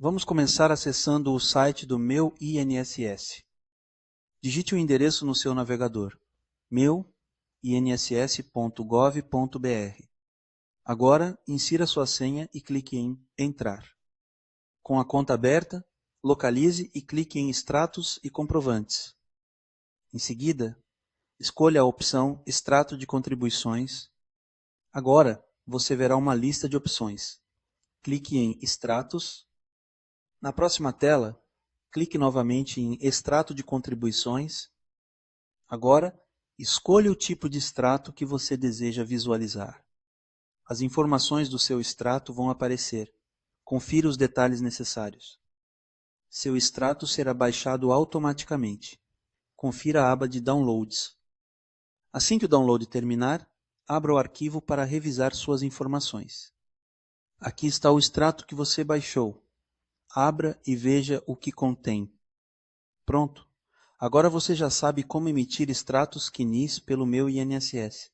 Vamos começar acessando o site do Meu INSS. Digite o endereço no seu navegador, meu-inss.gov.br. Agora, insira sua senha e clique em Entrar. Com a conta aberta, localize e clique em Extratos e Comprovantes. Em seguida, escolha a opção Extrato de Contribuições. Agora, você verá uma lista de opções. Clique em Extratos. Na próxima tela, clique novamente em Extrato de Contribuições. Agora, escolha o tipo de extrato que você deseja visualizar. As informações do seu extrato vão aparecer. Confira os detalhes necessários. Seu extrato será baixado automaticamente. Confira a aba de Downloads. Assim que o download terminar, abra o arquivo para revisar suas informações. Aqui está o extrato que você baixou. Abra e veja o que contém. Pronto! Agora você já sabe como emitir extratos QNIS pelo Meu INSS.